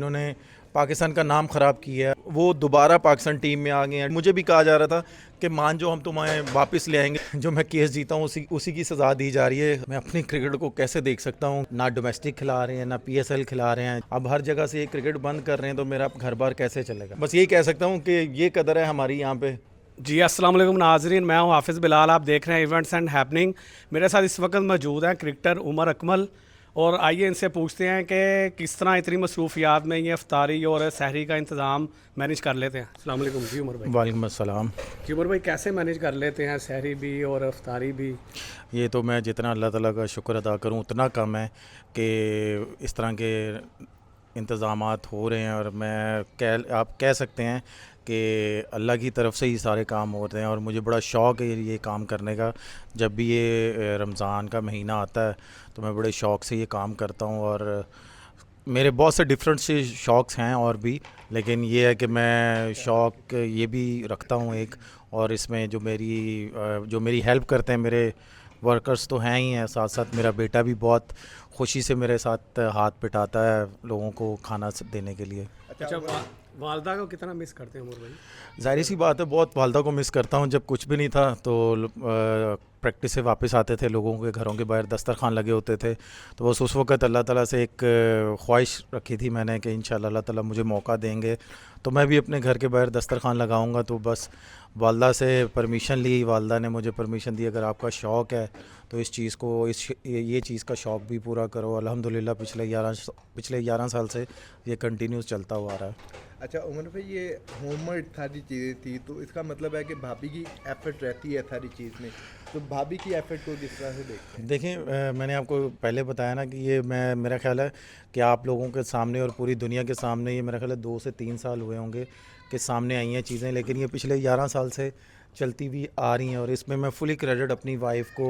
जिन्होंने पाकिस्तान का नाम ख़राब किया है, वो दोबारा पाकिस्तान टीम में आ गए हैं। मुझे भी कहा जा रहा था कि मान जो हम तुम्हें वापस ले आएंगे, जो मैं केस जीता हूँ उसी की सज़ा दी जा रही है। मैं अपनी क्रिकेट को कैसे देख सकता हूँ? ना डोमेस्टिक खिला रहे हैं, ना PSL खिला रहे हैं, अब हर जगह से ये क्रिकेट बंद कर रहे हैं, तो मेरा घर बार कैसे चलेगा? बस यही कह सकता हूँ कि ये कदर है हमारी यहाँ पे। जी अस्सलाम वालेकुम नाजरीन, मैं हूं हाफिज़ बिलाल। आप देख रहे हैं इवेंट्स एंड हैपनिंग। मेरे साथ इस वक्त मौजूद हैं क्रिकेटर उमर अकमल, और आइए इनसे पूछते हैं कि किस तरह इतनी मसरूफियात में ये इफ्तारी और सहरी का इंतज़ाम मैनेज कर लेते हैं। अस्सलाम वालेकुम जी उमर भाई। वालेकुम अस्सलाम। जी उमर भाई, कैसे मैनेज कर लेते हैं सहरी भी और इफ्तारी भी? ये तो मैं जितना अल्लाह ताला का शुक्र अदा करूँ उतना कम है कि इस तरह के इंतज़ामात हो रहे हैं, और आप कह सकते हैं कि अल्लाह की तरफ से ही सारे काम होते हैं। और मुझे बड़ा शौक़ है ये काम करने का। जब भी ये रमज़ान का महीना आता है तो मैं बड़े शौक़ से ये काम करता हूँ, और मेरे बहुत से डिफरेंट से शौक़ हैं और भी, लेकिन ये है कि मैं शौक़ ये भी रखता हूँ एक। और इसमें जो मेरी हेल्प करते हैं मेरे वर्कर्स तो हैं ही हैं, साथ साथ मेरा बेटा भी बहुत खुशी से मेरे साथ हाथ पिटाता है लोगों को खाना देने के लिए। अच्छा, वालदा को कितना मिस करते हैं उमर भाई? ज़ाहिर सी बात है, बहुत वालदा को मिस करता हूँ। जब कुछ भी नहीं था तो प्रैक्टिस से वापस आते थे, लोगों के घरों के बाहर दस्तरखान लगे होते थे, तो बस उस वक़्त अल्लाह ताला से एक ख्वाहिश रखी थी मैंने कि इंशाल्लाह अल्लाह ताला मुझे मौका देंगे तो मैं भी अपने घर के बाहर दस्तरखान लगाऊंगा। तो बस वालदा से परमिशन ली, वालदा ने मुझे परमिशन दी, अगर आपका शौक़ है तो इस चीज़ को ये चीज़ का शौक़ भी पूरा करो। अल्हम्दुलिल्लाह पिछले 11 साल से ये कंटिन्यूस चलता हुआ आ रहा है। अच्छा उमर भाई, ये होममेड सारी चीज़ें थी, तो इसका मतलब है कि भाभी की एफर्ट रहती है सारी चीज़ में, तो भाभी की एफर्ट को किस तरह से देखते हैं? देखिए, मैंने आपको पहले बताया ना कि ये मेरा ख्याल है कि आप लोगों के सामने और पूरी दुनिया के सामने ये मेरा ख्याल है 2 से 3 साल हुए होंगे कि सामने आई हैं चीज़ें, लेकिन ये पिछले 11 साल से चलती हुई आ रही हैं। और इसमें मैं फुली क्रेडिट अपनी वाइफ को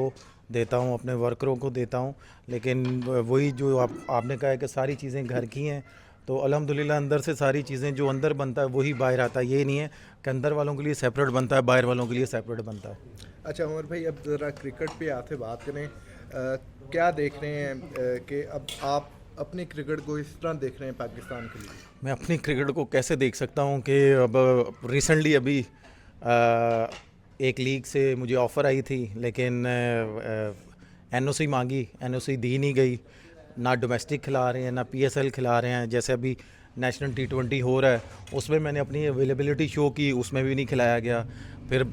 देता हूँ, अपने वर्करों को देता हूँ। लेकिन वही जो आपने कहा है कि सारी चीज़ें घर की हैं, तो अल्हम्दुलिल्लाह अंदर से सारी चीज़ें जो अंदर बनता है वही बाहर आता है। ये नहीं है कि अंदर वालों के लिए सेपरेट बनता है, बाहर वालों के लिए सेपरेट बनता है। अच्छा उमर भाई, अब ज़रा क्रिकेट पे आपसे बात करें। क्या देख रहे हैं कि अब आप अपनी क्रिकेट को इस तरह देख रहे हैं पाकिस्तान के लिए? मैं अपनी क्रिकेट को कैसे देख सकता हूँ कि अब रिसेंटली अभी एक लीग से मुझे ऑफ़र आई थी, लेकिन NOC मांगी, NOC दी नहीं गई। ना डोमेस्टिक खिला रहे हैं, ना PSL खिला रहे हैं। जैसे अभी नेशनल T20 हो रहा है, उसमें मैंने अपनी अवेलेबिलिटी शो की, उसमें भी नहीं खिलाया गया। फिर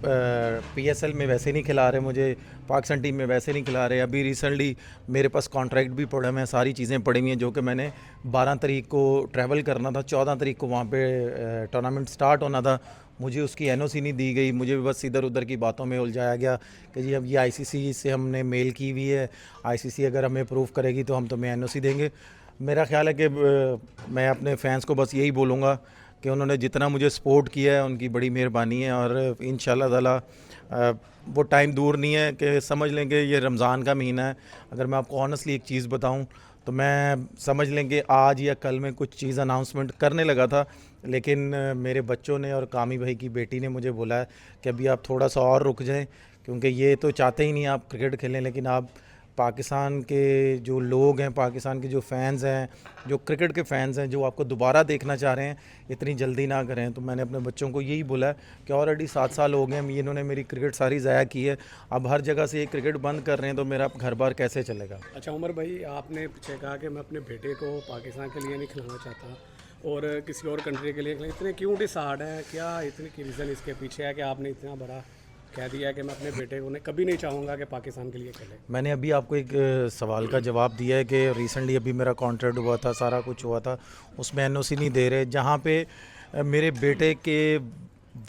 PSL में वैसे नहीं खिला रहे मुझे, पाकिस्तान टीम में वैसे नहीं खिला रहे। अभी रिसेंटली मेरे पास कॉन्ट्रैक्ट भी पड़े हुए हैं, सारी चीज़ें पड़ी हुई हैं, जो कि मैंने 12 तारीख को ट्रैवल करना था, 14 तारीख को वहाँ पे टूर्नामेंट स्टार्ट होना था। मुझे उसकी NOC नहीं दी गई, मुझे बस इधर उधर की बातों में उलझाया गया कि जी अब ये ICC से हमने मेल की हुई है, ICC अगर हमें अप्रूव करेगी तो हम तुम्हें NOC देंगे। मेरा ख्याल है कि मैं अपने फैंस को बस यही बोलूँगा कि उन्होंने जितना मुझे सपोर्ट किया है उनकी बड़ी मेहरबानी है, और इंशाल्लाह ताला वो टाइम दूर नहीं है कि समझ लेंगे ये रमज़ान का महीना है। अगर मैं आपको ऑनेस्टली एक चीज़ बताऊं तो मैं समझ लेंगे आज या कल में कुछ चीज़ अनाउंसमेंट करने लगा था, लेकिन मेरे बच्चों ने और कामी भाई की बेटी ने मुझे बोला है कि अभी आप थोड़ा सा और रुक जाएं, क्योंकि ये तो चाहते ही नहीं आप क्रिकेट खेलें, लेकिन आप पाकिस्तान के जो लोग हैं, पाकिस्तान के जो फ़ैन्स हैं, जो क्रिकेट के फ़ैन्स हैं, जो आपको दोबारा देखना चाह रहे हैं, इतनी जल्दी ना करें। तो मैंने अपने बच्चों को यही बोला कि ऑलरेडी 7 साल हो गए हैं, इन्होंने मेरी क्रिकेट सारी ज़ाया की है, अब हर जगह से ये क्रिकेट बंद कर रहे हैं, तो मेरा घर बार कैसे चलेगा? अच्छा उमर भाई, आपने पीछे कहा कि मैं अपने बेटे को पाकिस्तान के लिए नहीं खिलाना चाहता और किसी और कंट्री के लिए खिला, इतने क्यों डिसाइड है? क्या इतनी की रीज़न इसके पीछे है कि आपने इतना बड़ा कह दिया कि मैं अपने बेटे को कभी नहीं चाहूँगा कि पाकिस्तान के लिए खेले? मैंने अभी आपको एक सवाल का जवाब दिया है कि रिसेंटली अभी मेरा कॉन्ट्रैक्ट हुआ था, सारा कुछ हुआ था, उसमें NOC नहीं दे रहे। जहाँ पे मेरे बेटे के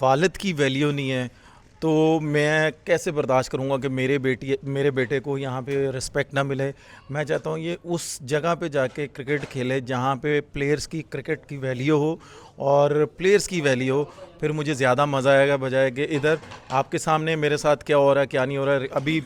वालिद की वैल्यू नहीं है, तो मैं कैसे बर्दाश्त करूँगा कि मेरे बेटे को यहाँ पे रिस्पेक्ट ना मिले। मैं चाहता हूँ ये उस जगह पे जाके क्रिकेट खेले जहाँ पे प्लेयर्स की क्रिकेट की वैल्यू हो और प्लेयर्स की वैल्यू हो, फिर मुझे ज़्यादा मज़ा आएगा, बजाय कि इधर आपके सामने मेरे साथ क्या हो रहा है क्या नहीं हो रहा है। अभी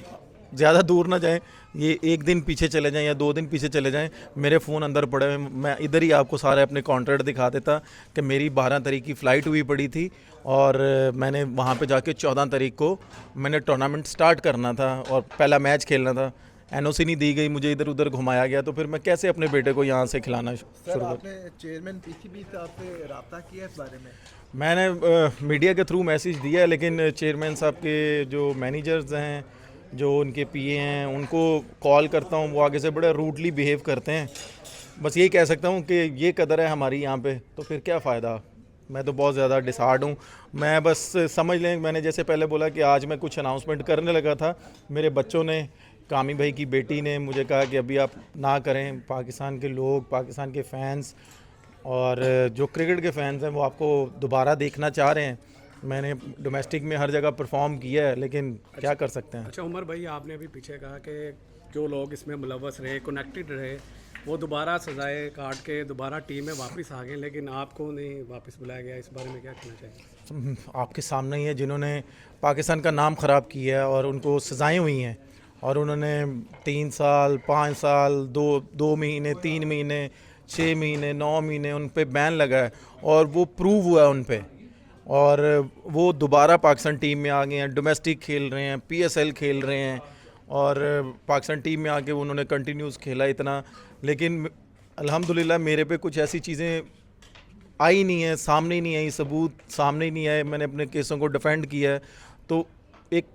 ज़्यादा दूर ना जाएं, ये 1 दिन पीछे चले जाएं या 2 दिन पीछे चले जाएं, मेरे फ़ोन अंदर पड़े हुए, मैं इधर ही आपको सारे अपने कॉन्ट्रैक्ट दिखा देता कि मेरी 12 तारीख की फ़्लाइट हुई पड़ी थी और मैंने वहाँ पे जाके 14 तारीख को मैंने टूर्नामेंट स्टार्ट करना था और पहला मैच खेलना था। एनओसी नहीं दी गई, मुझे इधर उधर घुमाया गया, तो फिर मैं कैसे अपने बेटे को यहाँ से खिलाना सर शुरू आपने चेयरमैन पीसीबी साहब से रब्ता किया इस बारे में? मैंने मीडिया के थ्रू मैसेज दिया है, लेकिन चेयरमैन साहब के जो मैनेजर्स हैं, जो उनके पीए हैं, उनको कॉल करता हूँ, वो आगे से बड़ा रूडली बिहेव करते हैं। बस यही कह सकता हूँ कि ये कदर है हमारी यहाँ पे, तो फिर क्या फ़ायदा। मैं तो बहुत ज़्यादा डिसहार्ड हूँ। मैं बस समझ लें, मैंने जैसे पहले बोला कि आज मैं कुछ अनाउंसमेंट करने लगा था, मेरे बच्चों ने, कामी भाई की बेटी ने मुझे कहा कि अभी आप ना करें, पाकिस्तान के लोग, पाकिस्तान के फैंस और जो क्रिकेट के फैंस हैं वो आपको दोबारा देखना चाह रहे हैं। मैंने डोमेस्टिक में हर जगह परफॉर्म किया है, लेकिन क्या कर सकते हैं। अच्छा उमर भाई, आपने अभी पीछे कहा कि जो लोग इसमें मुलव्वस रहे, कनेक्टेड रहे, वो दोबारा सजाए काट के दोबारा टीम में वापस आ गए, लेकिन आपको नहीं वापस बुलाया गया। इस बारे में क्या कहना चाहिए? आपके सामने ही है, जिन्होंने पाकिस्तान का नाम ख़राब किया है और उनको सजाएं हुई हैं, और उन्होंने 3 साल, 5 साल, 2 महीने, 3 महीने, 6 महीने, 9 महीने उन पे बैन लगा है, और वो प्रूव हुआ है उन पे, और वो दोबारा पाकिस्तान टीम में आ गए हैं, डोमेस्टिक खेल रहे हैं, पीएसएल खेल रहे हैं, और पाकिस्तान टीम में आके उन्होंने कंटिन्यूस खेला इतना। लेकिन अल्हम्दुलिल्लाह मेरे पे कुछ ऐसी चीज़ें आई नहीं है, सामने ही नहीं आई, सबूत सामने ही नहीं आए, मैंने अपने केसों को डिफेंड किया है। तो एक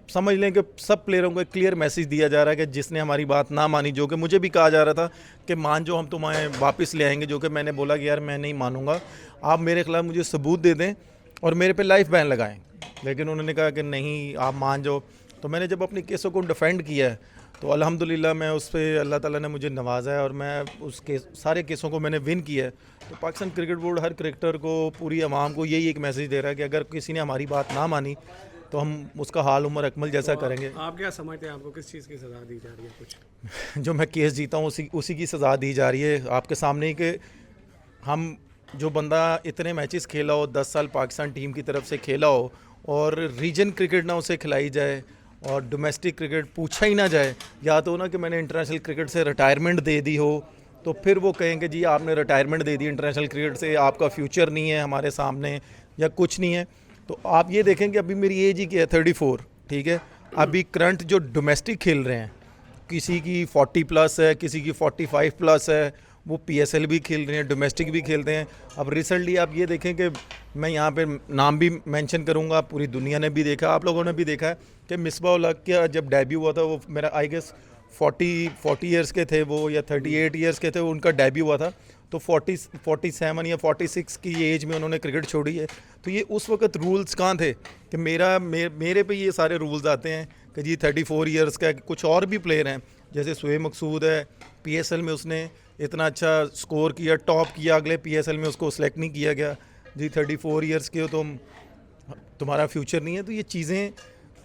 समझ लें कि सब प्लेयरों को एक क्लियर मैसेज दिया जा रहा है कि जिसने हमारी बात ना मानी, जो कि मुझे भी कहा जा रहा था कि मान जो हम तुम्हें वापस ले आएंगे, जो कि मैंने बोला कि यार मैं नहीं मानूंगा, आप मेरे खिलाफ मुझे सबूत दे दें और मेरे पे लाइफ बैन लगाएं। लेकिन उन्होंने कहा कि नहीं, आप मान जाओ। तो मैंने जब अपने केसों को डिफेंड किया है, तो अल्हम्दुलिल्लाह मैं उस पर, अल्लाह ताला ने मुझे नवाजा है और मैं उस केस, सारे केसों को मैंने विन किया है। तो पाकिस्तान क्रिकेट बोर्ड हर क्रिकेटर को, पूरी आवाम को यही एक मैसेज दे रहा है कि अगर किसी ने हमारी बात ना मानी तो हम उसका हाल उमर अकमल जैसा करेंगे। आप क्या समझते हैं, आपको किस चीज़ की सज़ा दी जा रही है? कुछ जो मैं केस जीता हूँ उसी की सज़ा दी जा रही है आपके सामने ही, कि हम, जो बंदा इतने मैचेस खेला हो, 10 साल पाकिस्तान टीम की तरफ से खेला हो, और रीजन क्रिकेट ना उसे खिलाई जाए और डोमेस्टिक क्रिकेट पूछा ही ना जाए, या तो ना कि मैंने इंटरनेशनल क्रिकेट से रिटायरमेंट दे दी हो, तो फिर वो कहेंगे जी आपने रिटायरमेंट दे दी इंटरनेशनल क्रिकेट से, आपका फ्यूचर नहीं है हमारे सामने या कुछ नहीं है। तो आप ये देखें कि अभी मेरी एज ही क्या है, 34, ठीक है। अभी करंट जो डोमेस्टिक खेल रहे हैं, किसी की 40 प्लस है, किसी की 45 प्लस है, वो पीएसएल भी खेल रहे हैं, डोमेस्टिक भी खेलते हैं। अब रिसेंटली आप ये देखें कि मैं यहाँ पे नाम भी मेंशन करूँगा, पूरी दुनिया ने भी देखा, आप लोगों ने भी देखा है कि मिसबा उल हक का जब डेब्यू हुआ था, वो मेरा आई गेस 40 ईयर्स के थे वो, या 38 ईयर्स के थे, उनका डेब्यू हुआ था। तो 47 या 46 की एज में उन्होंने क्रिकेट छोड़ी है। तो ये उस वक्त रूल्स कहाँ थे कि मेरे पे ये सारे रूल्स आते हैं कि जी 34 ईयर्स का। कुछ और भी प्लेयर हैं, जैसे शुएब मकसूद है, पीएसएल में उसने इतना अच्छा स्कोर किया, टॉप किया, अगले पीएसएल में उसको सेलेक्ट नहीं किया गया। जी 34 ईयर्स के हो, तुम्हारा फ्यूचर नहीं है। तो ये चीज़ें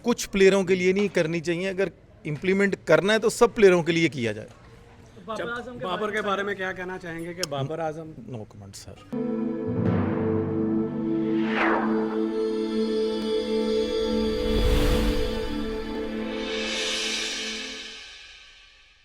कुछ प्लेयरों के लिए नहीं करनी चाहिए, अगर इम्प्लीमेंट करना है तो सब प्लेयरों के लिए किया जाए। बाबर के बारे में क्या कहना चाहेंगे कि Babar Azam? No comment sir.